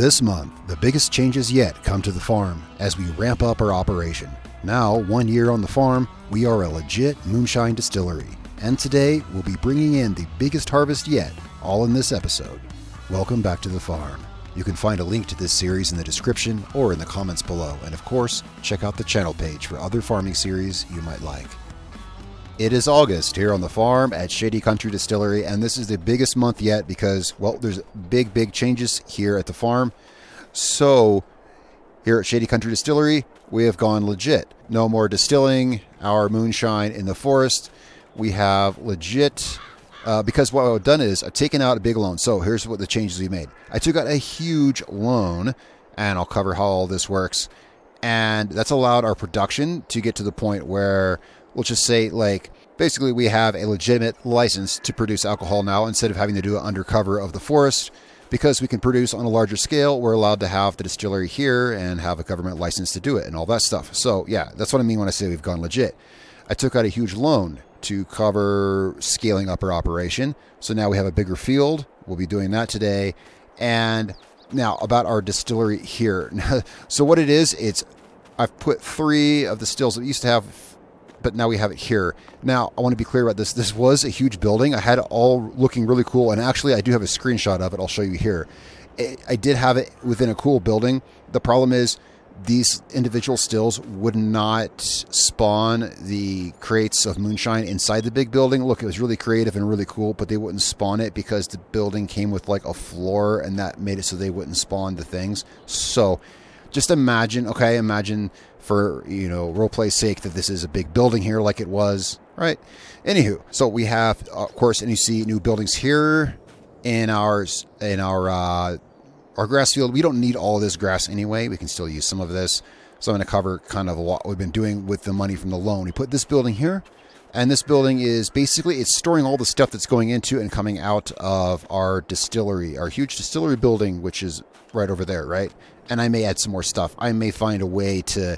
This month, the biggest changes yet come to the farm as we ramp up our operation. Now, 1 year on the farm, we are a legit moonshine distillery. And today, we'll be bringing in the biggest harvest yet, all in this episode. Welcome back to the farm. You can find a link to this series in the description or in the comments below. And of course, check out the channel page for other farming series you might like. It is August here on the farm at Shady Country Distillery, and this is the biggest month yet because, well, there's big changes here at the farm. So, here at Shady Country Distillery, we have gone legit. No more distilling our moonshine in the forest. We have legit, because what I've done is I've taken out a big loan. So, here's what the changes we made. I took out a huge loan, and I'll cover how all this works. And that's allowed our production to get to the point where, we'll just say, like, basically we have a legitimate license to produce alcohol now instead of having to do it under cover of the forest. Because we can produce on a larger scale, we're allowed to have the distillery here and have a government license to do it and all that stuff. So, yeah, that's what I mean when I say we've gone legit. I took out a huge loan to cover scaling up our operation. So now we have a bigger field. We'll be doing that today. And now about our distillery here. So what it is, I've put 3 of the stills that we used to have, but now we have it here. Now, I want to be clear about this. This was a huge building. I had it all looking really cool, and actually I do have a screenshot of it. I'll show you here. I did have it within a cool building. The problem is these individual stills would not spawn the crates of moonshine inside the big building. Look, it was really creative and really cool, but they wouldn't spawn it because the building came with like a floor, and that made it so they wouldn't spawn the things. So just imagine, for, roleplay's sake, that this is a big building here like it was, right? Anywho, so we have, of course, and you see new buildings here in our grass field. We don't need all of this grass anyway. We can still use some of this. So I'm going to cover kind of what we've been doing with the money from the loan. We put this building here, and this building is basically, it's storing all the stuff that's going into and coming out of our distillery, our huge distillery building, which is right over there, right? And I may add some more stuff. I may find a way to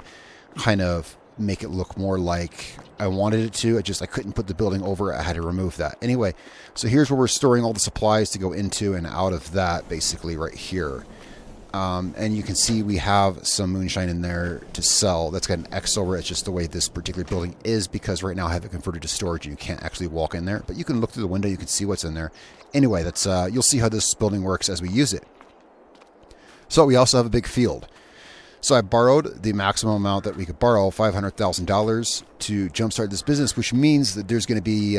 kind of make it look more like I wanted it to. I couldn't put the building over. I had to remove that. Anyway, so here's where we're storing all the supplies to go into and out of that, basically right here. And you can see we have some moonshine in there to sell. That's got an X over it. It's just the way this particular building is, because right now I have it converted to storage and you can't actually walk in there. But you can look through the window. You can see what's in there. Anyway, that's you'll see how this building works as we use it. So we also have a big field. So I borrowed the maximum amount that we could borrow, $500,000, to jumpstart this business, which means that there's going to be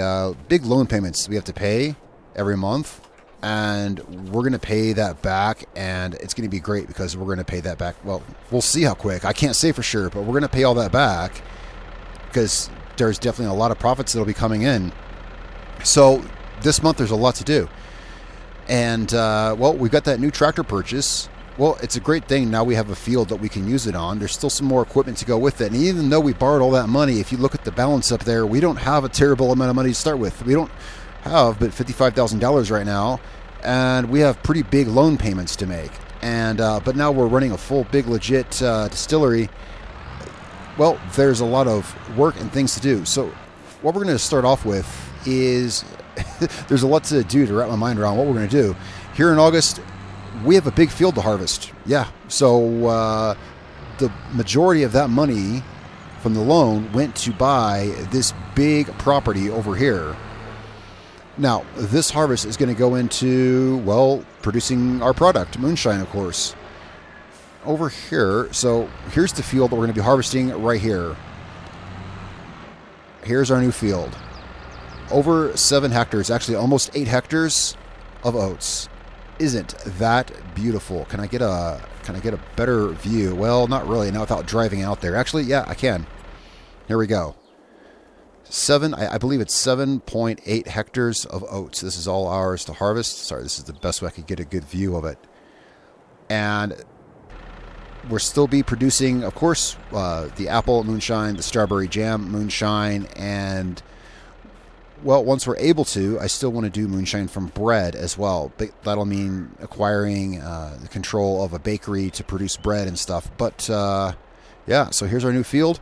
big loan payments we have to pay every month. And we're going to pay that back, and it's going to be great because we're going to pay that back. Well, we'll see how quick. I can't say for sure, but we're going to pay all that back because there's definitely a lot of profits that will be coming in. So this month there's a lot to do. And, well, we've got that new tractor purchase. Well, it's a great thing. Now we have a field that we can use it on. There's still some more equipment to go with it. And even though we borrowed all that money, if you look at the balance up there, we don't have a terrible amount of money to start with. We don't have but $55,000 right now. And we have pretty big loan payments to make. And but now we're running a full, big, legit distillery. Well, there's a lot of work and things to do. So what we're going to start off with is there's a lot to do to wrap my mind around what we're going to do. Here in August, we have a big field to harvest. Yeah. So the majority of that money from the loan went to buy this big property over here. Now, this harvest is going to go into, well, producing our product, moonshine, of course. Over here, so here's the field that we're going to be harvesting right here. Here's our new field. Over 7 hectares, actually almost 8 hectares of oats. Isn't that beautiful? Can I get a better view? Well, not really, not without driving out there. Actually, yeah, I can. Here we go. I believe it's 7.8 hectares of oats. This is all ours to harvest. Sorry, this is the best way I could get a good view of it. And we'll still be producing, of course, the apple moonshine, the strawberry jam moonshine, and, well, once we're able to, I still want to do moonshine from bread as well. But that'll mean acquiring the control of a bakery to produce bread and stuff. But, yeah, so here's our new field.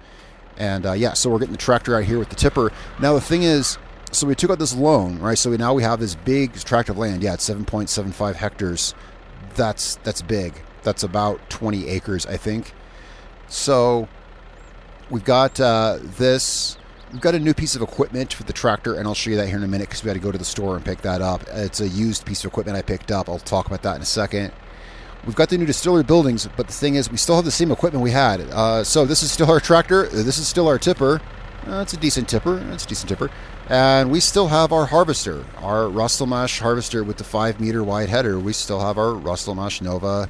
And, yeah, so we're getting the tractor out here with the tipper. Now, the thing is, so we took out this loan, right? So now we have this big tract of land. Yeah, it's 7.75 hectares. That's big. That's about 20 acres, I think. So we've got this. We've got a new piece of equipment for the tractor, and I'll show you that here in a minute because we got to go to the store and pick that up. It's a used piece of equipment I picked up. I'll talk about that in a second. We've got the new distillery buildings, but the thing is, we still have the same equipment we had. So this is still our tractor. This is still our tipper. It's a decent tipper. It's a decent tipper. And we still have our harvester, our Rustelmash harvester with the 5-meter wide header. We still have our Rustelmash Nova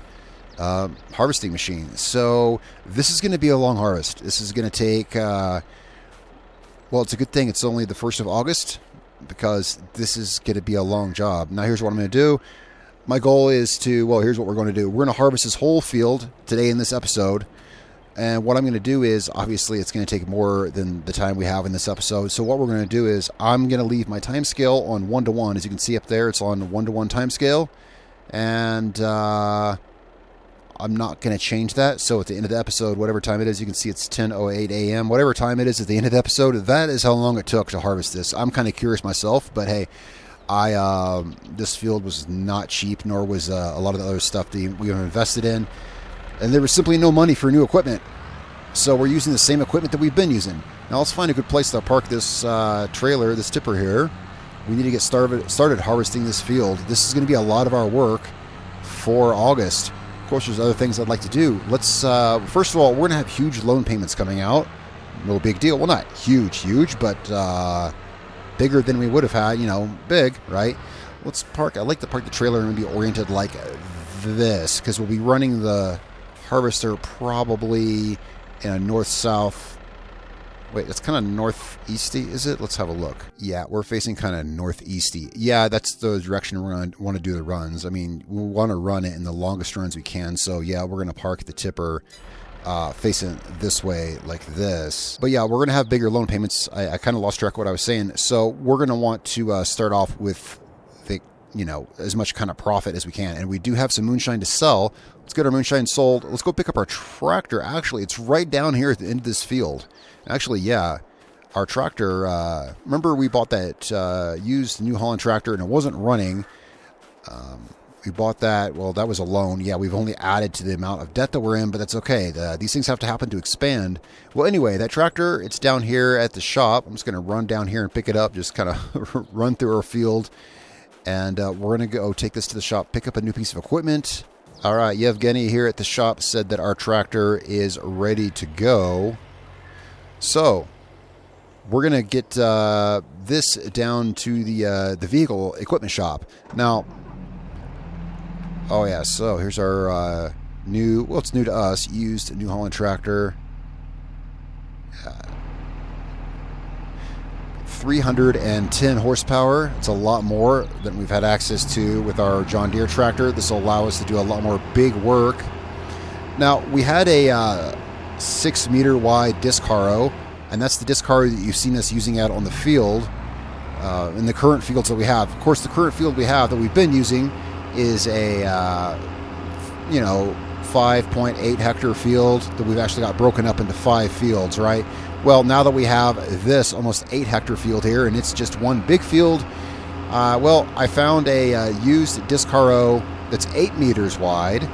harvesting machine. So this is going to be a long harvest. This is going to take, well, it's a good thing it's only the 1st of August because this is going to be a long job. Now here's what I'm going to do. My goal is to, well, here's what we're going to do. We're going to harvest this whole field today in this episode. And what I'm going to do is, obviously, it's going to take more than the time we have in this episode. So what we're going to do is I'm going to leave my time scale on 1:1. As you can see up there, it's on 1:1 time scale. And I'm not going to change that. So at the end of the episode, whatever time it is, you can see it's 10:08 a.m. Whatever time it is at the end of the episode, that is how long it took to harvest this. I'm kind of curious myself, but hey, this field was not cheap, nor was a lot of the other stuff that we invested in. And there was simply no money for new equipment. So we're using the same equipment that we've been using. Now let's find a good place to park this trailer, this tipper here. We need to get started harvesting this field. This is going to be a lot of our work for August. Of course, there's other things I'd like to do. Let's, first of all, we're going to have huge loan payments coming out. No big deal. Well, not huge, but bigger than we would have had, you know, big, right? Let's park. I like to park the trailer and be oriented like this because we'll be running the harvester probably in a north-south. Wait, that's kind of northeasty, is it? Let's have a look. Yeah, we're facing kind of northeasty. Yeah, that's the direction we're going to want to do the runs. I mean, we want to run it in the longest runs we can. So yeah, we're going to park the tipper facing this way like this. But yeah, we're going to have bigger loan payments. I kind of lost track of what I was saying. So we're going to want to start off with as much kind of profit as we can. And we do have some moonshine to sell. Let's get our moonshine sold. Let's go pick up our tractor. Actually, it's right down here at the end of this field. Actually, yeah, our tractor, remember we bought that used New Holland tractor and it wasn't running. We bought that. Well, that was a loan. Yeah, we've only added to the amount of debt that we're in, but that's okay. These things have to happen to expand. Well, anyway, that tractor, it's down here at the shop. I'm just going to run down here and pick it up, just kind of run through our field. And we're going to go take this to the shop, pick up a new piece of equipment. All right, Yevgeny here at the shop said that our tractor is ready to go. So we're going to get this down to the vehicle equipment shop. Now, oh yeah, so here's our new, well, it's new to us, used New Holland tractor. 310 horsepower. It's a lot more than we've had access to with our John Deere tractor. This will allow us to do a lot more big work. Now, we had a 6-meter wide Disc Harrow, and that's the Disc Harrow that you've seen us using out on the field in the current fields that we have. Of course, the current field we have that we've been using is a 5.8 hectare field that we've actually got broken up into 5 fields, right? Well, now that we have this almost 8 hectare field here and it's just one big field, well, I found a used Disc Harrow that's 8 meters wide,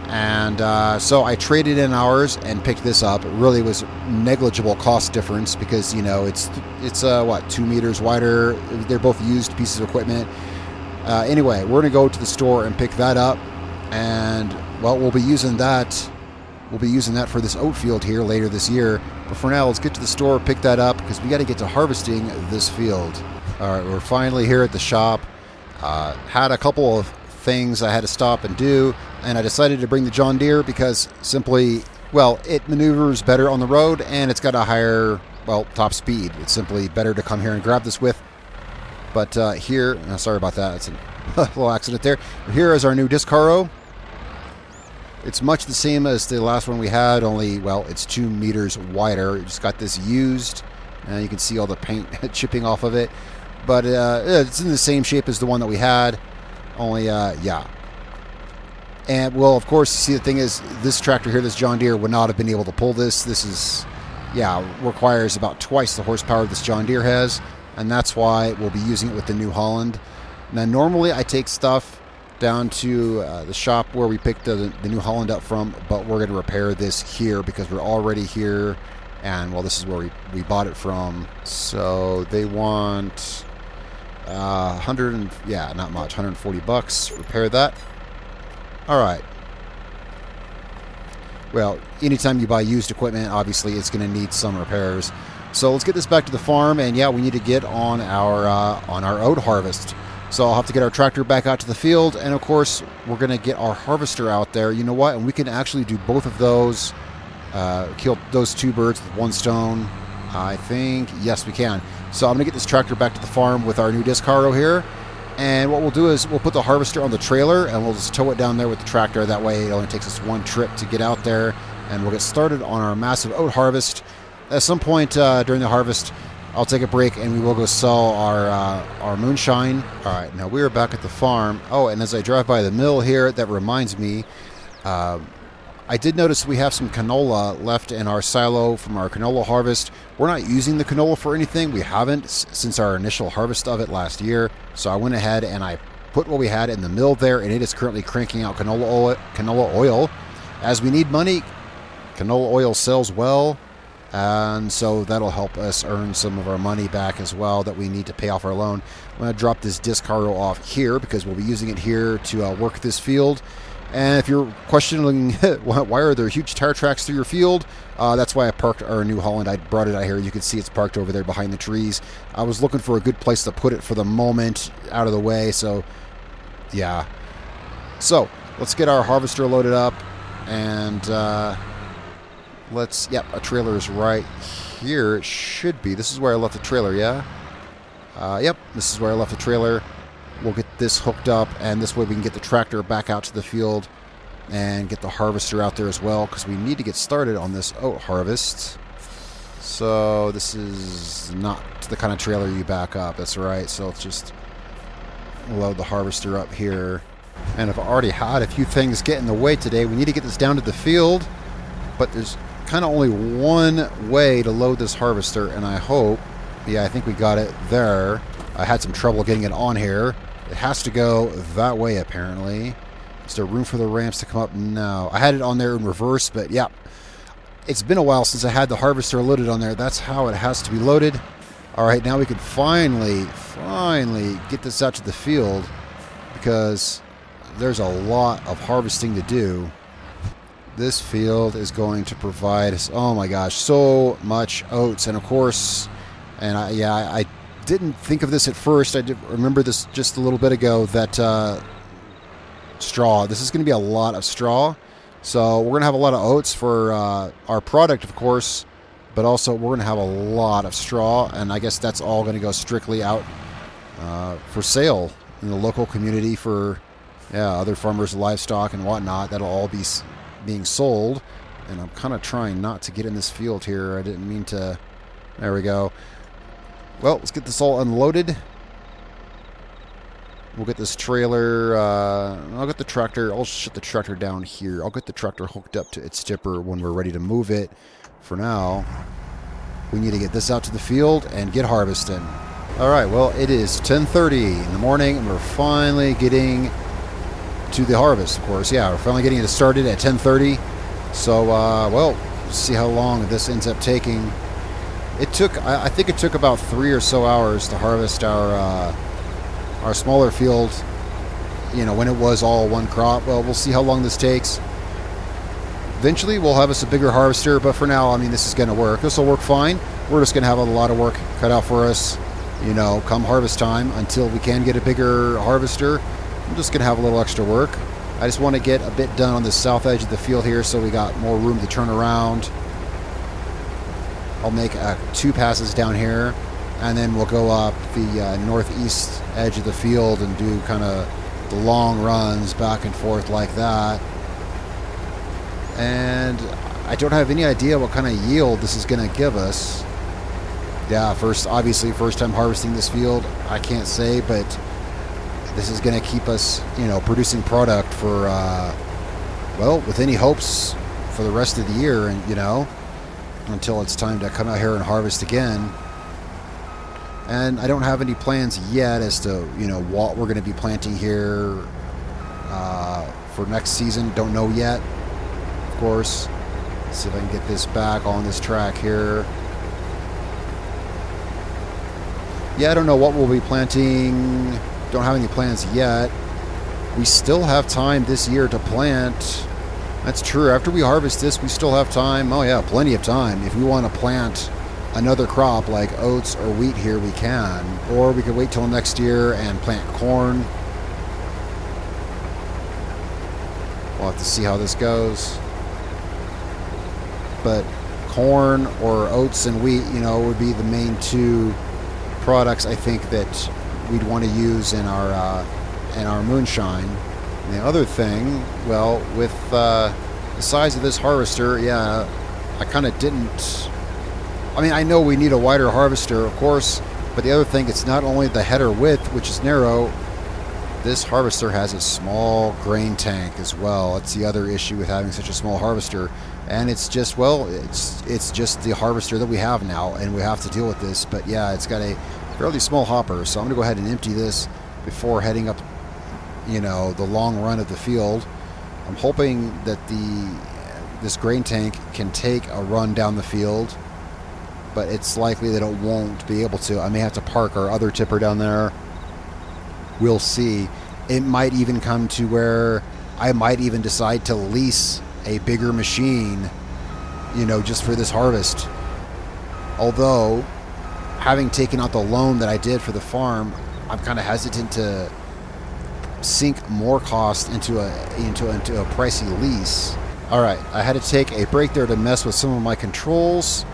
and so I traded in ours and picked this up. It really was negligible cost difference because, you know, it's 2 meters wider. They're both used pieces of equipment. Anyway, we're going to go to the store and pick that up, and, well, we'll be using that. We'll be using that for this oat field here later this year. But for now, let's get to the store, pick that up, because we got to get to harvesting this field. All right, we're finally here at the shop. Had a couple of things I had to stop and do, and I decided to bring the John Deere because simply, well, it maneuvers better on the road, and it's got a higher, well, top speed. It's simply better to come here and grab this with. But here, sorry about that. It's a little accident there. Here is our new Disc Harrow. It's much the same as the last one we had, only, well, it's 2 meters wider. You just got this used, and you can see all the paint chipping off of it. But it's in the same shape as the one that we had, only, yeah. And, well, of course, see, the thing is, this tractor here, this John Deere, would not have been able to pull this. This is, yeah, requires about twice the horsepower this John Deere has, and that's why we'll be using it with the New Holland. Now, normally I take stuff down to the shop where we picked the New Holland up from, but we're going to repair this here because we're already here, and well, this is where we bought it from. So they want 100 and yeah, not much, $140. Repair that. All right. Well, anytime you buy used equipment, obviously it's going to need some repairs. So let's get this back to the farm, and yeah, we need to get on our oat harvest. So I'll have to get our tractor back out to the field, and of course we're going to get our harvester out there. You know what? And we can actually do both of those, kill those two birds with one stone. I think, yes, we can. So I'm going to get this tractor back to the farm with our new Disc Harrow here. And what we'll do is we'll put the harvester on the trailer, and we'll just tow it down there with the tractor. That way it only takes us one trip to get out there, and we'll get started on our massive oat harvest. At some point during the harvest, I'll take a break, and we will go sell our moonshine. All right, now we are back at the farm. Oh, and as I drive by the mill here, that reminds me, I did notice we have some canola left in our silo from our canola harvest. We're not using the canola for anything. We haven't since our initial harvest of it last year. So I went ahead and I put what we had in the mill there, and it is currently cranking out canola oil. As we need money, canola oil sells well, and so that'll help us earn some of our money back as well that we need to pay off our loan. I'm going to drop this Disc Harrow off here because we'll be using it here to work this field. And if you're questioning why are there huge tire tracks through your field, that's why I parked our New Holland. I brought it out here. You can see it's parked over there behind the trees. I was looking for a good place to put it for the moment, out of the way. So, yeah. So let's get our harvester loaded up, and let's. Yep, a trailer is right here. It should be. This is where I left the trailer. Yeah. Yep. This is where I left the trailer. We'll get this hooked up, and this way we can get the tractor back out to the field and get the harvester out there as well, because we need to get started on this oat harvest. So this is not the kind of trailer you back up. That's right. So let's just load the harvester up here. And I've already had a few things get in the way today. We need to get this down to the field, but there's kind of only one way to load this harvester, and I hope, yeah, I think we got it there. I had some trouble getting it on here. It has to go that way, apparently. Is there room for the ramps to come up? No. I had it on there in reverse, but yeah. It's been a while since I had the harvester loaded on there. That's how it has to be loaded. All right, now we can finally get this out to the field, because there's a lot of harvesting to do. This field is going to provide us, oh my gosh, so much oats. And of course, and I didn't think of this at first. I did remember this just a little bit ago, that straw. This is going to be a lot of straw. So we're going to have a lot of oats for our product, of course, but also we're going to have a lot of straw, and I guess that's all going to go strictly out for sale in the local community for other farmers, livestock, and whatnot. That'll all be being sold, and I'm kind of trying not to get in this field here. I didn't mean to. There we go. Well, let's get this all unloaded. We'll get this trailer, I'll get the tractor, I'll shut the tractor down here. I'll get the tractor hooked up to its tipper when we're ready to move it. For now, we need to get this out to the field and get harvesting. All right, well, it is 10:30 in the morning, and we're finally getting to the harvest, of course. Yeah, we're finally getting it started at 10:30. So, well, see how long this ends up taking. It took, I think it took about 3 or so hours to harvest our smaller field, you know, when it was all one crop. Well, we'll see how long this takes. Eventually, we'll have us a bigger harvester, but for now, I mean, this is going to work. This will work fine. We're just going to have a lot of work cut out for us, you know, come harvest time. Until we can get a bigger harvester, I'm just going to have a little extra work. I just want to get a bit done on the south edge of the field here, so we got more room to turn around. I'll make 2 passes down here, and then we'll go up the northeast edge of the field and do kind of the long runs back and forth like that. And I don't have any idea what kind of yield this is going to give us. Yeah, obviously first time harvesting this field, I can't say, but this is going to keep us, you know, producing product for, well, with any hopes for the rest of the year, and, you know, until it's time to come out here and harvest again. And I don't have any plans yet as to, you know, what we're going to be planting here for next season. Don't know yet, of course. Let's see if I can get this back on this track here. Yeah, I don't know what we'll be planting. Don't have any plans yet. We still have time this year to plant. That's true. After we harvest this, we still have time. Oh yeah, plenty of time. If we want to plant another crop like oats or wheat here, we can. Or we could wait till next year and plant corn. We'll have to see how this goes. But corn or oats and wheat, you know, would be the main two products I think that we'd want to use in our moonshine. And the other thing, well, with the size of this harvester, yeah, I kind of didn't. I mean, I know we need a wider harvester, of course, but the other thing, it's not only the header width, which is narrow. This harvester has a small grain tank as well. That's the other issue with having such a small harvester. And it's just, well, it's just the harvester that we have now, and we have to deal with this. But yeah, it's got a fairly small hopper, so I'm going to go ahead and empty this before heading up, you know, the long run of the field. I'm hoping that this grain tank can take a run down the field, but it's likely that it won't be able to. I may have to park our other tipper down there. We'll see. It might even come to where I might even decide to lease a bigger machine, you know, just for this harvest. Although, having taken out the loan that I did for the farm, I'm kind of hesitant to sink more cost into a pricey lease. All right, I had to take a break there to mess with some of my controls.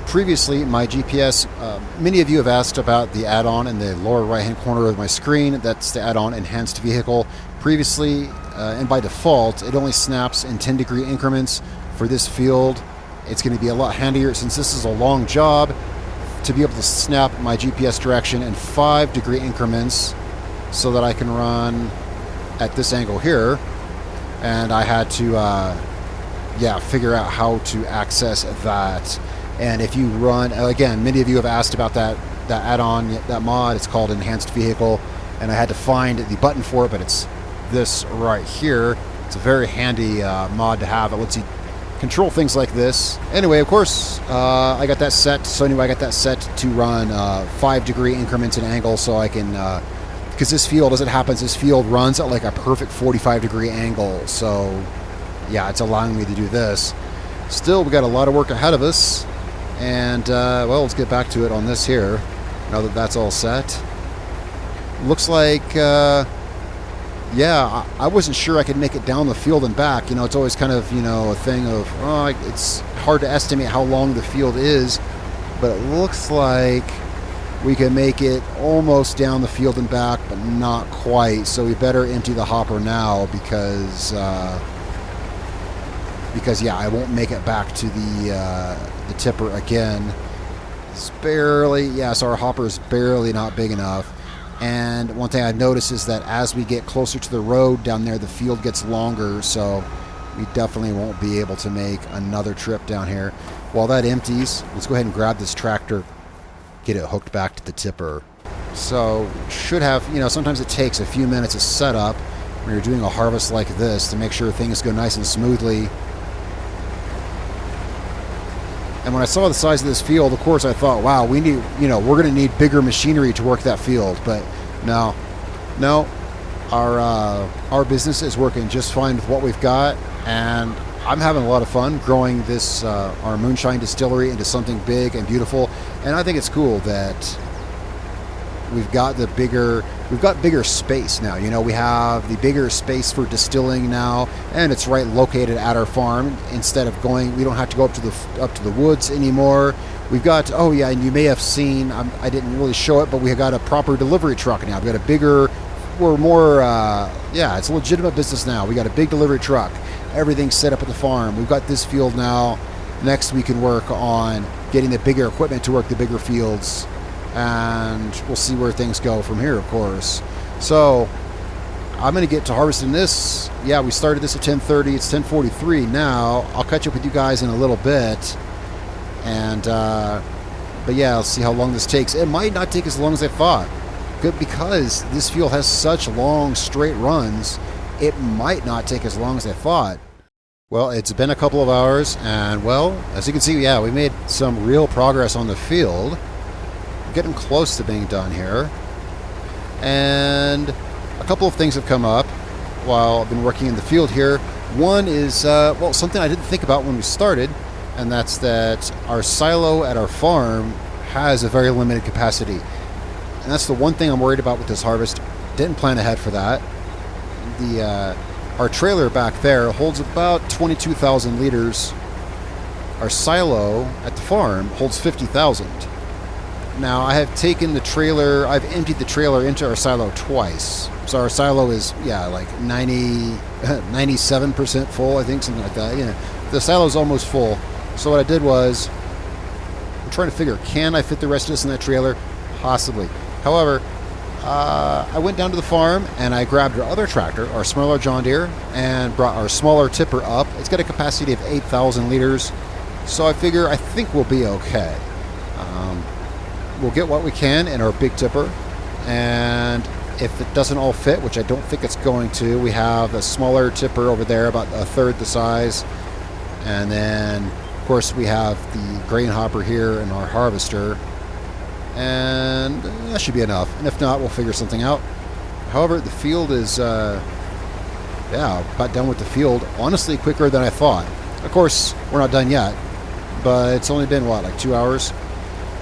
Previously, my GPS, many of you have asked about the add-on in the lower right-hand corner of my screen. That's the add-on Enhanced Vehicle. Previously, and by default, it only snaps in 10-degree increments. For this field, it's going to be a lot handier since this is a long job to be able to snap my GPS direction in 5-degree increments so that I can run at this angle here. And I had to, figure out how to access that. And if you run, again, many of you have asked about that add-on, that mod. It's called Enhanced Vehicle, and I had to find the button for it, but it's this right here. It's a very handy mod to have. It lets you control things like this. Anyway, of course, I got that set. So anyway, I got that set to run 5-degree increments in angle, so I can, because this field, as it happens, this field runs at like a perfect 45-degree angle. So yeah, it's allowing me to do this. Still, we got a lot of work ahead of us. And, well, let's get back to it on this here, now that that's all set. Looks like, I wasn't sure I could make it down the field and back. You know, it's always kind of, you know, a thing of, it's hard to estimate how long the field is, but it looks like we can make it almost down the field and back, but not quite. So we better empty the hopper now because yeah, I won't make it back to the tipper again. It's barely, so our hopper is barely not big enough. And one thing I've noticed is that as we get closer to the road down there, the field gets longer, so we definitely won't be able to make another trip down here. While that empties, let's go ahead and grab this tractor, get it hooked back to the tipper. So should have, you know, sometimes it takes a few minutes of setup when you're doing a harvest like this to make sure things go nice and smoothly. And when I saw the size of this field, of course, I thought, wow, we need, you know, we're going to need bigger machinery to work that field. But no, our business is working just fine with what we've got, and I'm having a lot of fun growing this our Moonshine Distillery into something big and beautiful. And I think it's cool that we've got bigger space now. You know, we have the bigger space for distilling now, and it's right located at our farm. Instead of we don't have to go up to the woods anymore. We've got, and you may have seen, I didn't really show it, but we have got a proper delivery truck now. We've got a bigger, we're more, it's a legitimate business now. We got a big delivery truck. Everything's set up at the farm. We've got this field now. Next, we can work on getting the bigger equipment to work the bigger fields. And we'll see where things go from here, of course. So I'm going to get to harvesting this. Yeah, we started this at 10:30. It's 10:43 now. I'll catch up with you guys in a little bit. And, but yeah, I'll see how long this takes. It might not take as long as I thought. because this field has such long straight runs, it might not take as long as I thought. Well, it's been a couple of hours, and well, as you can see, yeah, we made some real progress on the field. Getting close to being done here. And a couple of things have come up while I've been working in the field here. One is, well, something I didn't think about when we started, and that's that our silo at our farm has a very limited capacity. And that's the one thing I'm worried about with this harvest. Didn't plan ahead for that. Our trailer back there holds about 22,000 liters. Our silo at the farm holds 50,000. Now, I have taken the trailer, I've emptied the trailer into our silo twice. So our silo is, yeah, like 97% full, I think, something like that. Yeah, the silo is almost full. So what I did was, I'm trying to figure, can I fit the rest of this in that trailer? Possibly. However, I went down to the farm and I grabbed our other tractor, our smaller John Deere, and brought our smaller tipper up. It's got a capacity of 8,000 liters, so I figure I think we'll be okay. We'll get what we can in our big tipper, and if it doesn't all fit, which I don't think it's going to, we have a smaller tipper over there, about a third the size, and then of course we have the grain hopper here and our harvester. And that should be enough. And if not, we'll figure something out. However, the field is, yeah, about done with the field. Honestly, quicker than I thought. Of course, we're not done yet. But it's only been, what, like 2 hours?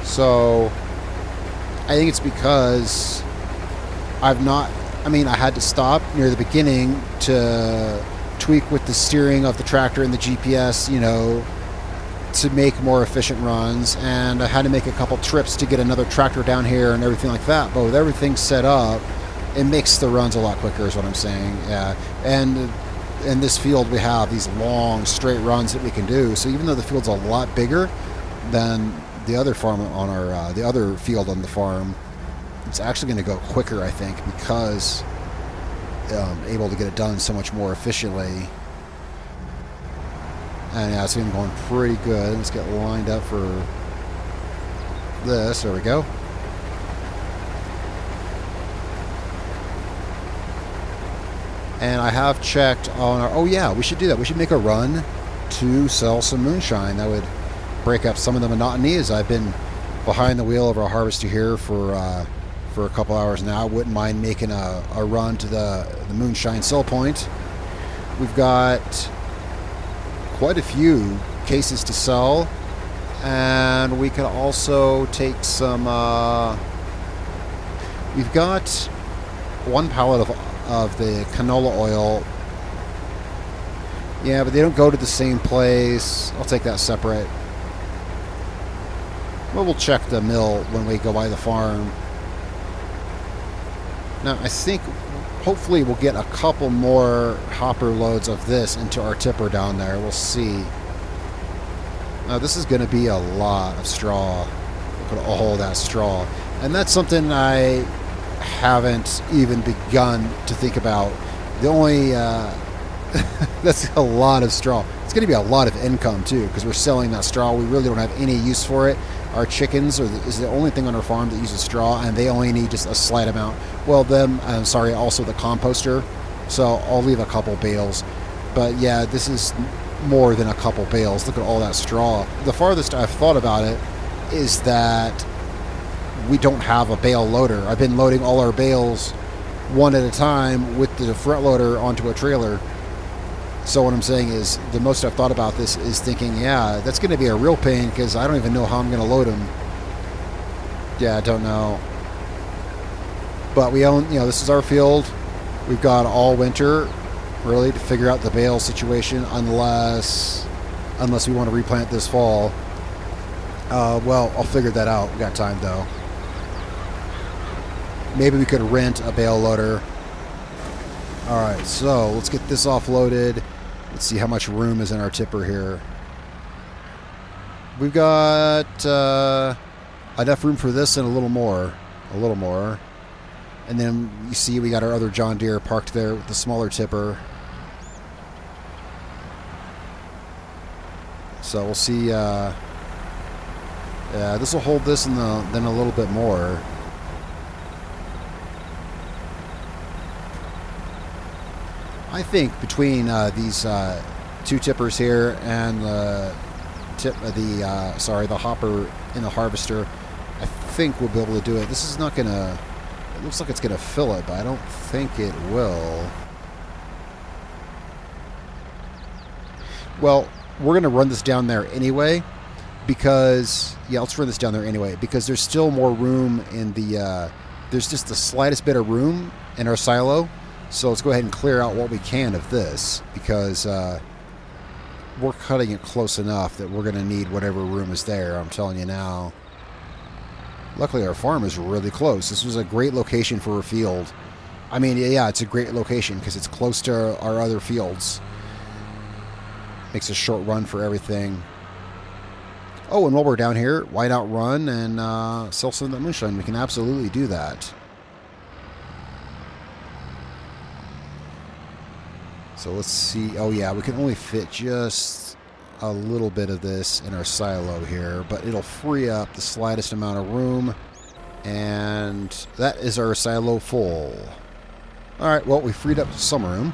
So, I think it's because I had to stop near the beginning to tweak with the steering of the tractor and the GPS, you know, to make more efficient runs, and I had to make a couple trips to get another tractor down here and everything like that. But with everything set up, it makes the runs a lot quicker is what I'm saying. Yeah. And in this field we have these long straight runs that we can do, so even though the field's a lot bigger than the other farm on our the other field on the farm, it's actually going to go quicker, I think, because able to get it done so much more efficiently. And yeah, it's been going pretty good. Let's get lined up for this. There we go. And I have checked on our... Oh yeah, we should do that. We should make a run to sell some moonshine. That would break up some of the monotony, as I've been behind the wheel of our harvester here for a couple hours now. I wouldn't mind making a run to the Moonshine Sale point. We've got quite a few cases to sell, and we can also take some we've got one pallet of the canola oil. Yeah, but they don't go to the same place. I'll take that separate. Well, we'll check the mill when we go by the farm. Now, I think hopefully we'll get a couple more hopper loads of this into our tipper down there. We'll see. Now, this is going to be a lot of straw. Look at all that straw. And that's something I haven't even begun to think about. The only... that's a lot of straw. It's going to be a lot of income, too, because we're selling that straw. We really don't have any use for it. Our chickens is the only thing on our farm that uses straw, and they only need just a slight amount. Well, also the composter. So I'll leave a couple bales. But yeah, this is more than a couple bales. Look at all that straw. The farthest I've thought about it is that we don't have a bale loader. I've been loading all our bales one at a time with the front loader onto a trailer. So what I'm saying is, the most I've thought about this is thinking, yeah, that's going to be a real pain, because I don't even know how I'm going to load them. Yeah, I don't know. But we own, this is our field. We've got all winter, really, to figure out the bale situation, unless we want to replant this fall. Well, I'll figure that out. We got time, though. Maybe we could rent a bale loader. All right, so let's get this offloaded. Let's see how much room is in our tipper here. We've got enough room for this and a little more. And then you see we got our other John Deere parked there with the smaller tipper. So we'll see. Yeah, this will hold this and then a little bit more. I think between these two tippers here and the hopper and the harvester, I think we'll be able to do it. This is not gonna. It looks like it's gonna fill it, but I don't think it will. Well, we're gonna run this down there anyway, because let's run this down there anyway because there's still more room in the. There's just the slightest bit of room in our silo. So let's go ahead and clear out what we can of this because we're cutting it close enough that we're going to need whatever room is there. I'm telling you now. Luckily, our farm is really close. This was a great location for a field. I mean, yeah, it's a great location because it's close to our other fields. Makes a short run for everything. Oh, and while we're down here, why not run and sell some of that moonshine? We can absolutely do that. So let's see. Oh yeah, we can only fit just a little bit of this in our silo here, but it'll free up the slightest amount of room. And that is our silo full. Alright, well, we freed up some room.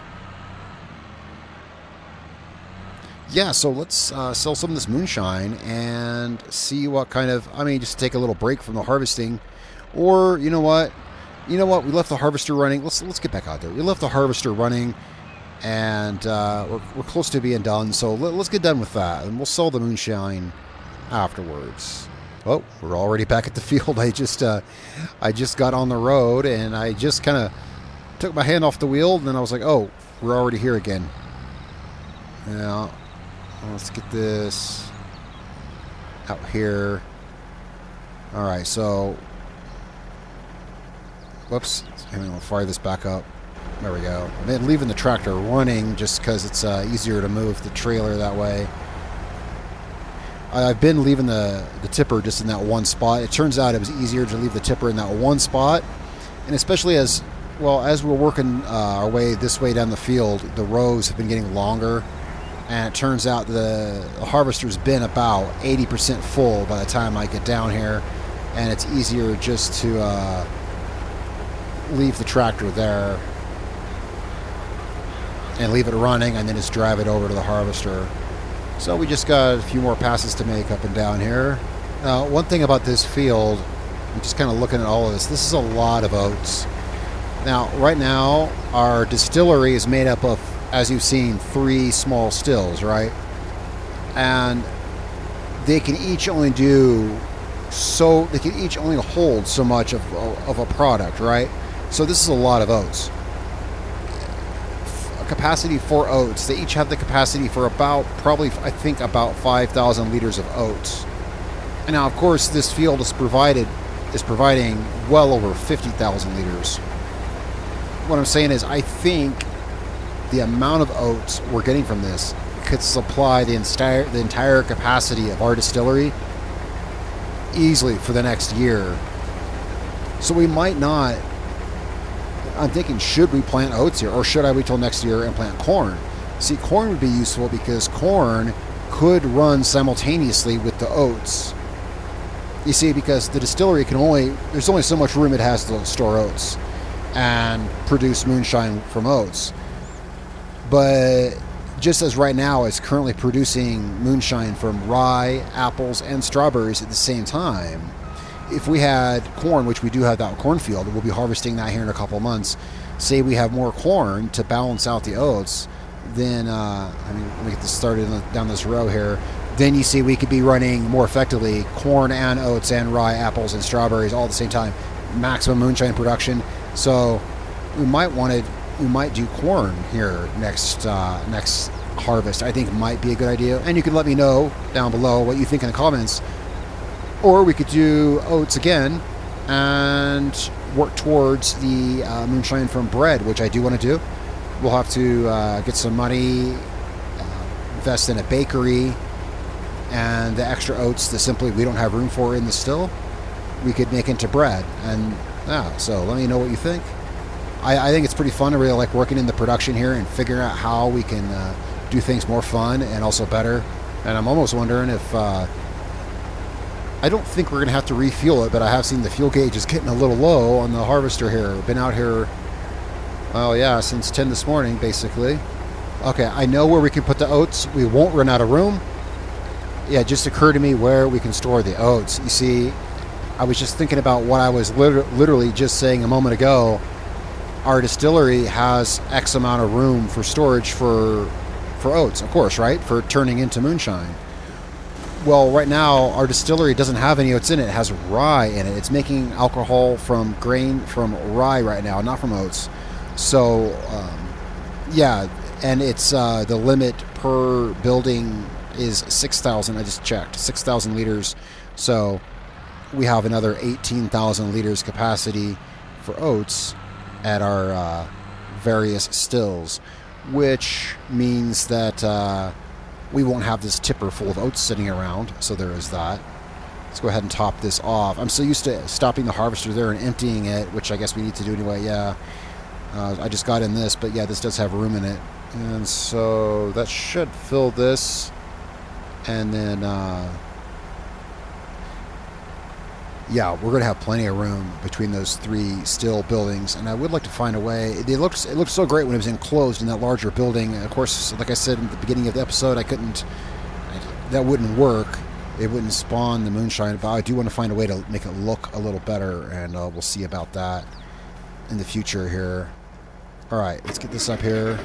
Yeah, so let's sell some of this moonshine and see what kind of... I mean, just take a little break from the harvesting. Or, you know what? We left the harvester running. Let's get back out there. We left the harvester running. And we're close to being done, so let's get done with that, and we'll sell the moonshine afterwards. Oh, we're already back at the field. I just got on the road, and I just kind of took my hand off the wheel, and then I was like, oh, we're already here again. Yeah, let's get this out here. All right, so, whoops, I'm going to fire this back up. There we go. I've been leaving the tractor running just because it's easier to move the trailer that way. I've been leaving the tipper just in that one spot. It turns out it was easier to leave the tipper in that one spot. And especially as we're working our way this way down the field, the rows have been getting longer. And it turns out the harvester's been about 80% full by the time I get down here. And it's easier just to leave the tractor there and leave it running and then just drive it over to the harvester. So we just got a few more passes to make up and down here. Now, one thing about this field, I'm just kind of looking at all of this is a lot of oats. Now, right now, our distillery is made up of, as you've seen, 3 small stills, right? And they can each only hold so much of a product, right? So this is a lot of oats. Capacity for oats. They each have the capacity for about 5,000 liters of oats. And now, of course, this field is providing well over 50,000 liters. What I'm saying is, I think the amount of oats we're getting from this could supply the entire capacity of our distillery easily for the next year. So we might not. I'm thinking, should we plant oats here, or should I wait till next year and plant corn? See, corn would be useful because corn could run simultaneously with the oats. You see, because the distillery there's only so much room it has to store oats and produce moonshine from oats. But just as right now it's currently producing moonshine from rye, apples, and strawberries at the same time, if we had corn, which we do have that cornfield, we'll be harvesting that here in a couple of months. Say we have more corn to balance out the oats, then, let me get this started down this row here. Then you see we could be running more effectively corn and oats and rye, apples, and strawberries all at the same time. Maximum moonshine production. So we might do corn here next harvest. I think might be a good idea. And you can let me know down below what you think in the comments. Or we could do oats again and work towards the moonshine from bread, which I do want to do. We'll have to get some money, invest in a bakery, and the extra oats that simply we don't have room for in the still, we could make into bread. And so let me know what you think. I think it's pretty fun. I really like working in the production here and figuring out how we can do things more fun and also better. And I'm almost wondering if... I don't think we're going to have to refuel it, but I have seen the fuel gauge is getting a little low on the harvester here. I've been out here Well, yeah, since 10 this morning, basically. Okay, I know where we can put the oats. We won't run out of room. Yeah, it just occurred to me where we can store the oats. You see, I was just thinking about what I was literally just saying a moment ago. Our distillery has X amount of room for storage for oats, of course, right? For turning into moonshine. Well, right now, our distillery doesn't have any oats in it. It has rye in it. It's making alcohol from rye right now, not from oats. So, yeah, and it's the limit per building is 6,000. I just checked, 6,000 liters. So we have another 18,000 liters capacity for oats at our various stills, which means that we won't have this tipper full of oats sitting around. So there is that. Let's go ahead and top this off. I'm so used to stopping the harvester there and emptying it, which I guess we need to do anyway. Yeah, I just got in this, but yeah, this does have room in it. And so that should fill this. And then, yeah, we're going to have plenty of room between those three still buildings. And I would like to find a way. It looked so great when it was enclosed in that larger building. Of course, like I said in the beginning of the episode, that wouldn't work. It wouldn't spawn the moonshine. But I do want to find a way to make it look a little better. And we'll see about that in the future here. All right, let's get this up here.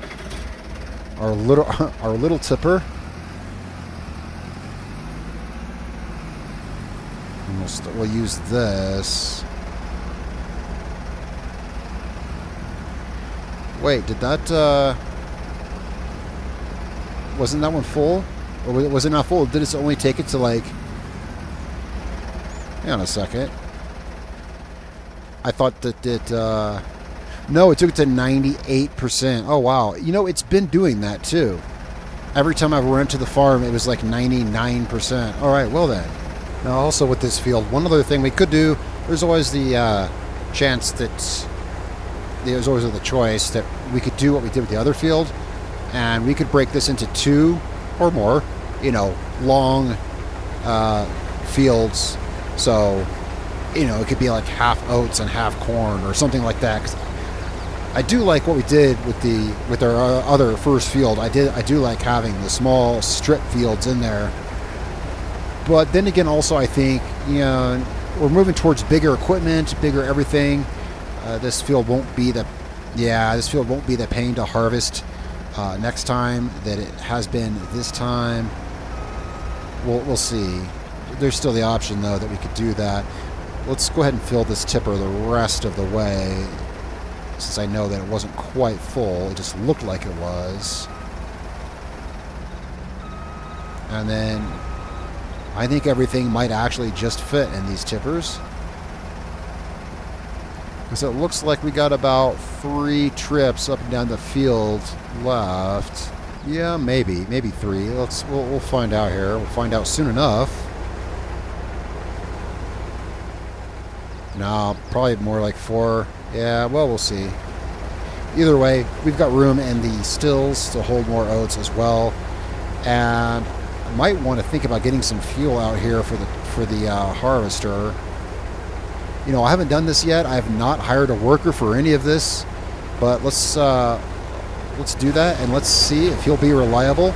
Our little tipper. We'll use this. Wait, did that... wasn't that one full? Or was it not full? Did it only take it to, like... Hang on a second. I thought that it... No, it took it to 98%. Oh, wow. You know, it's been doing that, too. Every time I've run to the farm, it was like 99%. All right, well then. Now, also with this field, one other thing we could do, there's always the chance that, there's always the choice that we could do what we did with the other field, and we could break this into 2 or more, long fields. So, it could be like half oats and half corn or something like that. 'Cause I do like what we did with our other first field. I do like having the small strip fields in there. But then again, also I think we're moving towards bigger equipment, bigger everything. This field won't be the pain to harvest next time that it has been this time. We'll see. There's still the option though that we could do that. Let's go ahead and fill this tipper the rest of the way, since I know that it wasn't quite full. It just looked like it was. And then I think everything might actually just fit in these tippers. Because it looks like we got about 3 trips up and down the field left. Yeah, maybe 3. We'll find out here. We'll find out soon enough. No, probably more like 4. Yeah, well, we'll see. Either way, we've got room in the stills to hold more oats as well. And might want to think about getting some fuel out here for the harvester. I haven't done this yet. I have not hired a worker for any of this, but let's do that and let's see if he'll be reliable.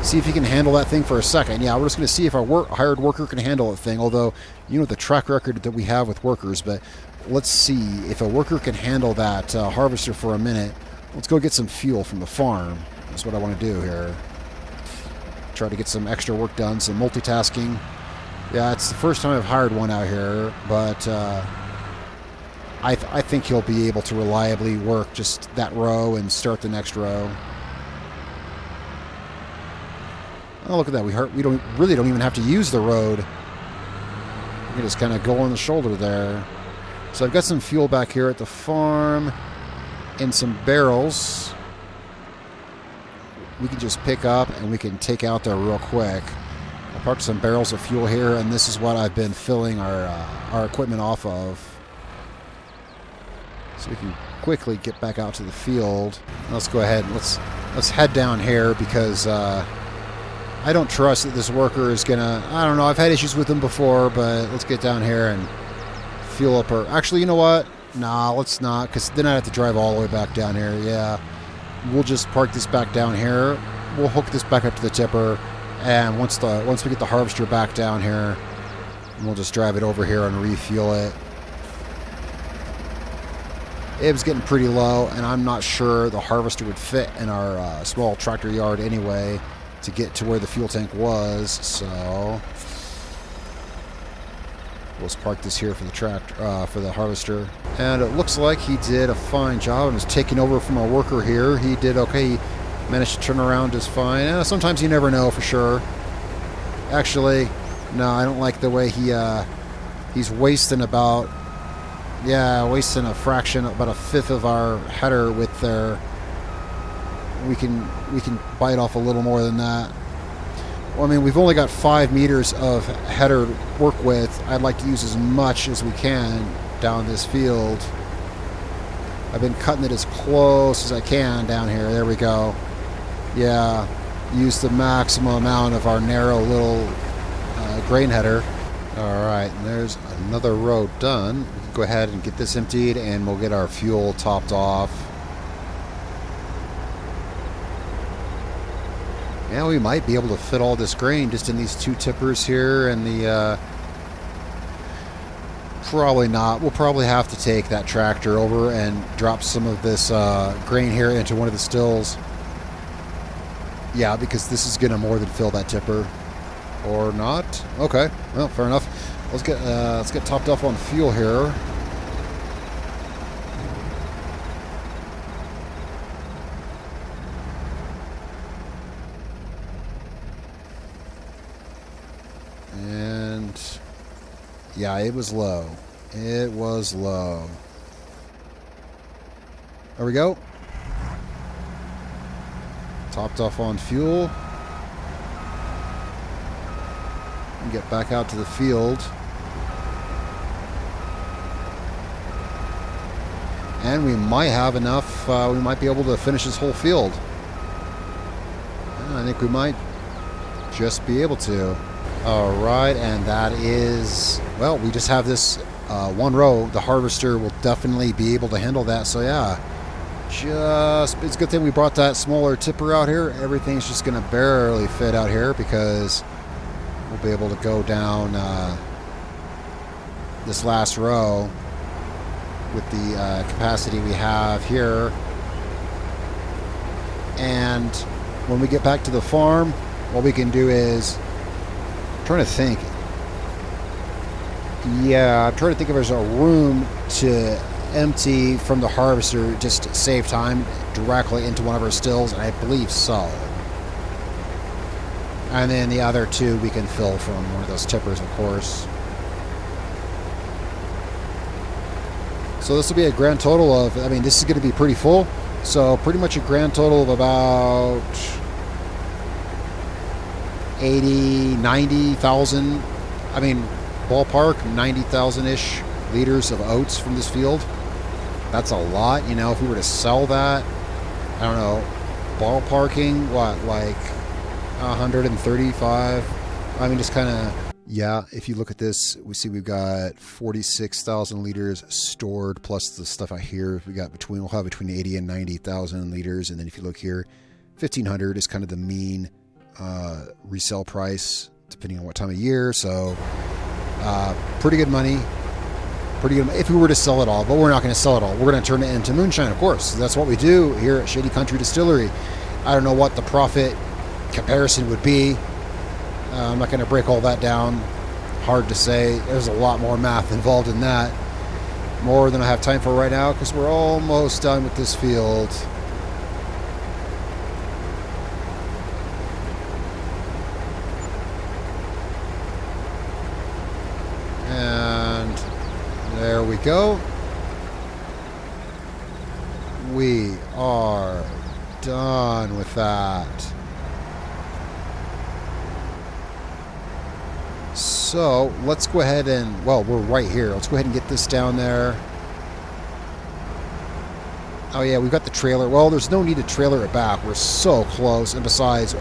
See if he can handle that thing for a second. Yeah, we're just going to see if our hired worker can handle the thing. Although the track record that we have with workers, but let's see if a worker can handle that harvester for a minute. Let's go get some fuel from the farm. That's what I want to do here. Try to get some extra work done, some multitasking. Yeah, it's the first time I've hired one out here, but I think he'll be able to reliably work just that row and start the next row. Oh, look at that. We don't even have to use the road. We can just kind of go on the shoulder there. So I've got some fuel back here at the farm in some barrels. We can just pick up and we can take out there real quick. I parked some barrels of fuel here, and this is what I've been filling our equipment off of. So we can quickly get back out to the field. Let's go ahead and let's head down here because I don't trust that this worker is gonna. I don't know. I've had issues with him before, but let's get down here and fuel up our. Actually, you know what? Nah, let's not, because then I have to drive all the way back down here. Yeah, we'll just park this back down here. We'll hook this back up to the tipper, and once we get the harvester back down here, we'll just drive it over here and refuel it. It was getting pretty low, and I'm not sure the harvester would fit in our small tractor yard anyway to get to where the fuel tank was, so we'll just park this here for the harvester. And it looks like he did a fine job and was taking over from our worker here. He did okay. He managed to turn around just fine. Sometimes you never know for sure. Actually, no, I don't like the way he's wasting about, wasting a fraction, about a fifth of our header with their. We can bite off a little more than that. Well, I mean, we've only got 5 meters of header to work with. I'd like to use as much as we can down this field. I've been cutting it as close as I can down here. There we go. Yeah, use the maximum amount of our narrow little grain header. All right, and there's another row done. We can go ahead and get this emptied, and we'll get our fuel topped off. Yeah, we might be able to fit all this grain just in these 2 tippers here, and the probably not. We'll probably have to take that tractor over and drop some of this grain here into one of the stills. Yeah, because this is going to more than fill that tipper. Or not. Okay, well, fair enough. Let's get topped off on fuel here. And yeah, it was low. It was low. There we go. Topped off on fuel. And get back out to the field. And we might have enough, we might be able to finish this whole field. I think we might just be able to. Alright, and that is, well, we just have this one row. The harvester will definitely be able to handle that, so yeah. It's a good thing we brought that smaller tipper out here. Everything's just going to barely fit out here because we'll be able to go down this last row with the capacity we have here. And when we get back to the farm, what we can do is, I'm trying to think. Yeah, I'm trying to think if there's a room to empty from the harvester just to save time directly into one of our stills, and I believe so. And then the other 2 we can fill from one of those tippers, of course. So this will be a grand total of, I mean, this is going to be pretty full. So pretty much a grand total of about 80, 90,000. I mean, ballpark, 90,000-ish liters of oats from this field. That's a lot, you know, if we were to sell that, I don't know, ballparking, what, like 135? I mean, just kind of, yeah, if you look at this, we see we've got 46,000 liters stored, plus the stuff out here, we'll have between 80 and 90,000 liters, and then if you look here, 1,500 is kind of the mean resale price, depending on what time of year, so pretty good money. Pretty good if we were to sell it all, but we're not going to sell it all. We're going to turn it into moonshine, of course. That's what we do here at Shady Country Distillery. I don't know what the profit comparison would be. I'm not going to break all that down. Hard to say. There's a lot more math involved in that. More than I have time for right now because we're almost done with this field. And there we go. We are done with that. So let's go ahead and, well, we're right here. Let's go ahead and get this down there. Oh yeah, we've got the trailer. Well, there's no need to trailer it back. We're so close. And besides,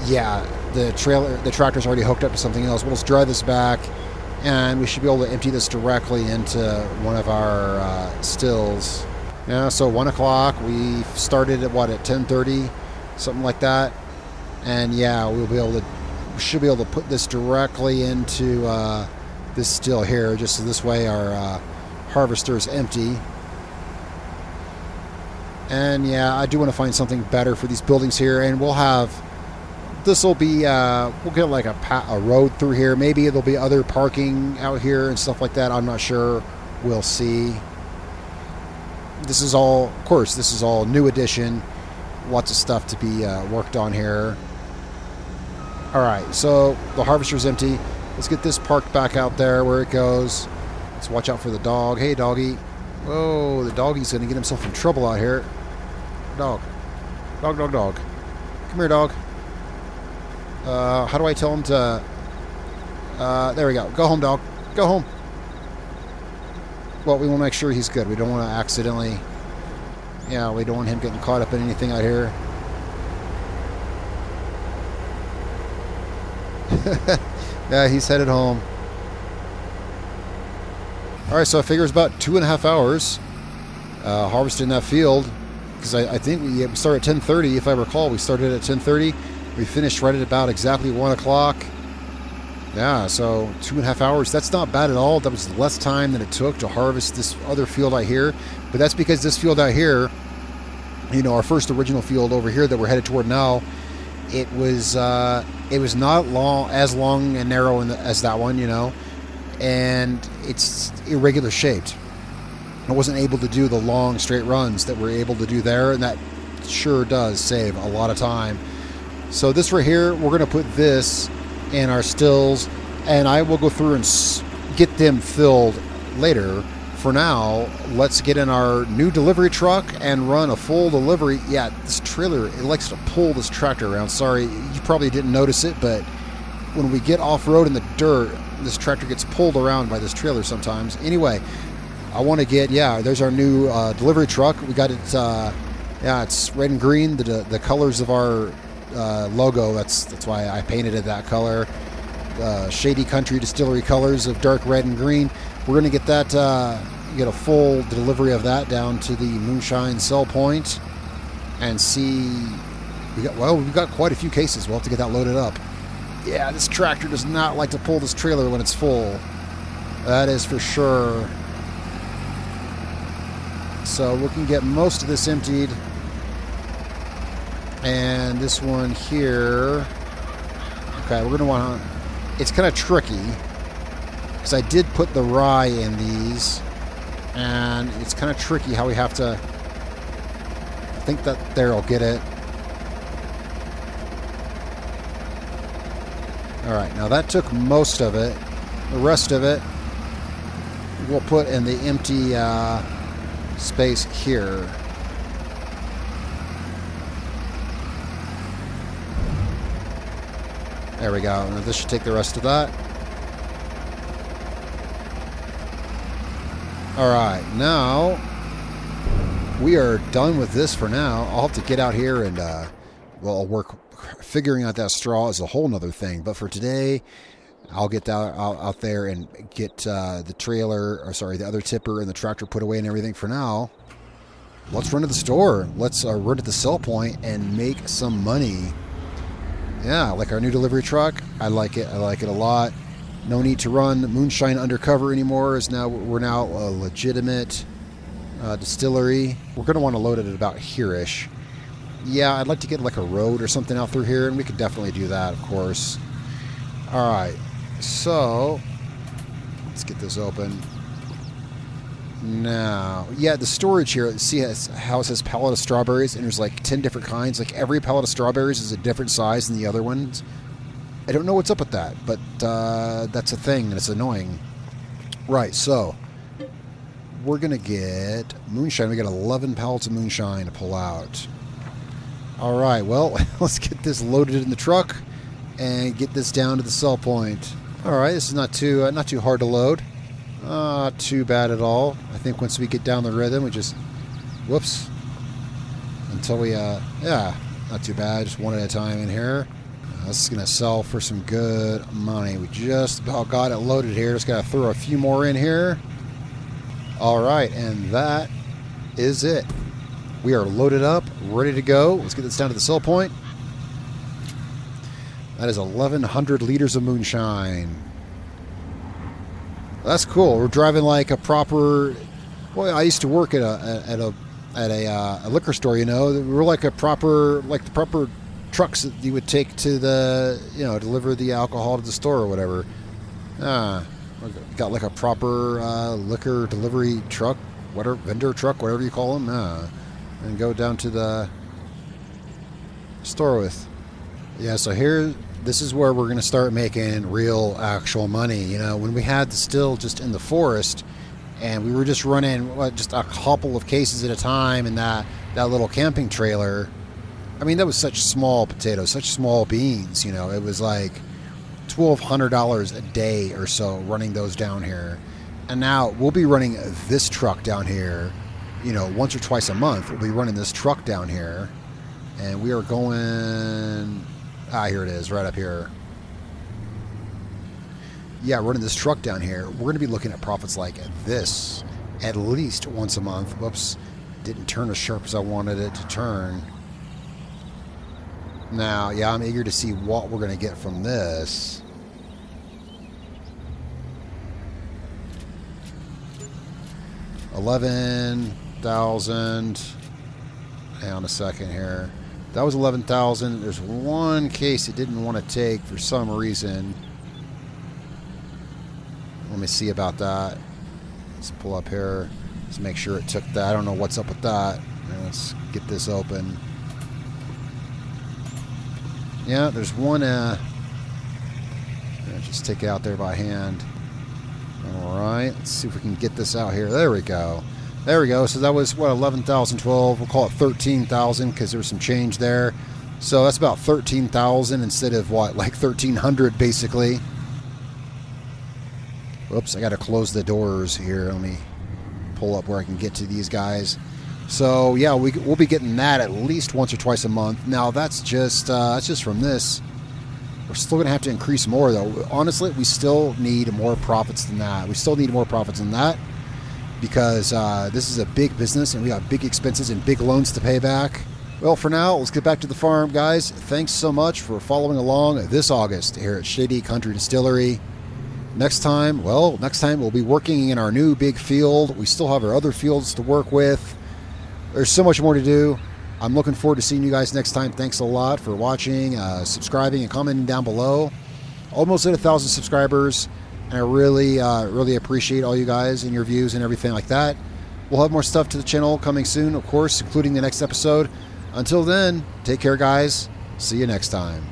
yeah, the tractor's already hooked up to something else. We'll just drive this back and we should be able to empty this directly into one of our stills. Yeah, so 1 o'clock. We started at what, at 10:30, something like that. And yeah, we should be able to put this directly into this still here, just so this way our harvester is empty. And yeah, I do want to find something better for these buildings here, and we'll have, this will be, we'll get like a road through here. Maybe there'll be other parking out here and stuff like that. I'm not sure. We'll see. This is all, of course, this is all new edition. Lots of stuff to be worked on here. All right, so the harvester's empty. Let's get this parked back out there where it goes. Let's watch out for the dog. Hey, doggy. Whoa, the doggy's going to get himself in trouble out here. Dog. Dog, dog, dog. Come here, dog. How do I tell him to... there we go. Go home, dog. Go home. Well, we want to make sure he's good. We don't want to accidentally... Yeah, we don't want him getting caught up in anything out here. Yeah, he's headed home. Alright, so I figure it's about 2.5 hours harvesting that field. Because I think we started at 10:30, if I recall. We started at 10:30. We finished right at about exactly 1 o'clock. Yeah, so 2.5 hours. That's not bad at all. That was less time than it took to harvest this other field out here. But that's because this field out here, you know, our first original field over here that we're headed toward now, it was not as long and narrow as that one, you know, and it's irregular shaped. I wasn't able to do the long straight runs that we're able to do there, and that sure does save a lot of time. So this right here, we're going to put this in our stills, and I will go through and get them filled later. For now, let's get in our new delivery truck and run a full delivery. Yeah, this trailer, it likes to pull this tractor around. Sorry, you probably didn't notice it, but when we get off-road in the dirt, this tractor gets pulled around by this trailer sometimes. Anyway, I want to get, yeah, there's our new delivery truck. We got it, yeah, it's red and green, the colors of our logo. That's why I painted it that color. Shady Country Distillery colors of dark red and green. We're going to get that, get a full delivery of that down to the Moonshine Sale point and see. We've got quite a few cases. We'll have to get that loaded up. Yeah, this tractor does not like to pull this trailer when it's full. That is for sure. So we can get most of this emptied. And this one here. Okay, we're going to want to... It's kind of tricky, because I did put the rye in these, and it's kind of tricky how we have to... I think that there will get it. Alright, now that took most of it. The rest of it we'll put in the empty space here. There we go. Now this should take the rest of that. Alright, now we are done with this for now. I'll have to get out here and, well, I'll work figuring out that straw is a whole nother thing. But for today, I'll get that out there and get the trailer, or sorry, the other tipper and the tractor put away and everything. For now, let's run to the store. Let's run to the sell point and make some money. Yeah, like our new delivery truck. I like it. I like it a lot. No need to run Moonshine undercover anymore. We're now a legitimate distillery. We're going to want to load it at about here-ish. Yeah, I'd like to get like a road or something out through here, and we could definitely do that, of course. All right, so let's get this open. Now, yeah, the storage here, see how it says pallet of strawberries, and there's like 10 different kinds. Like every pallet of strawberries is a different size than the other ones. I don't know what's up with that, but that's a thing, and it's annoying. Right, so we're going to get moonshine. We got 11 pallets of moonshine to pull out. All right, well, let's get this loaded in the truck and get this down to the sell point. All right, this is not too hard to load. Not too bad at all. I think once we get down the rhythm, we just, whoops, until we, yeah, not too bad. Just one at a time in here. This is going to sell for some good money. We just about got it loaded here. Just got to throw a few more in here. All right, and that is it. We are loaded up, ready to go. Let's get this down to the sell point. That is 1,100 liters of moonshine. That's cool. We're driving like a proper. Well, I used to work at a liquor store. You know, we're like the proper trucks that you would take to the, you know, deliver the alcohol to the store or whatever. Got like a proper liquor delivery truck, whatever, vendor truck, whatever you call them, and go down to the store with. Yeah, so here, this is where we're going to start making real, actual money. You know, when we had the still just in the forest, and we were just running just a couple of cases at a time in that little camping trailer. I mean, that was such small potatoes, such small beans. You know, it was like $1,200 a day or so running those down here. And now we'll be running this truck down here, you know, once or twice a month. We'll be running this truck down here, and we are going. Here it is, right up here. Yeah, running this truck down here, we're going to be looking at profits like this at least once a month. Whoops, didn't turn as sharp as I wanted it to turn. Now, yeah, I'm eager to see what we're going to get from this. $11,000. Hang on a second here. That was 11,000. There's one case it didn't want to take for some reason. Let me see about that. Let's pull up here. Let's make sure it took that. I don't know what's up with that. Let's get this open. Yeah, there's one. Just take it out there by hand. All right. Let's see if we can get this out here. There we go. There we go. So that was, what, 11,012. We'll call it 13,000 because there was some change there. So that's about 13,000 instead of, what, like 1,300 basically. Whoops, I got to close the doors here. Let me pull up where I can get to these guys. So, yeah, we'll be getting that at least once or twice a month. Now, that's just from this. We're still going to have to increase more, though. Honestly, we still need more profits than that. We still need more profits than that. Because this is a big business and we got big expenses and big loans to pay back. Well, for now, let's get back to the farm, guys. Thanks so much for following along this August here at Shady Country Distillery. Next time we'll be working in our new big field. We still have our other fields to work with. There's so much more to do. I'm looking forward to seeing you guys next time. Thanks a lot for watching, subscribing, and commenting down below. Almost at 1,000 subscribers. And I really appreciate all you guys and your views and everything like that. We'll have more stuff to the channel coming soon, of course, including the next episode. Until then, take care, guys. See you next time.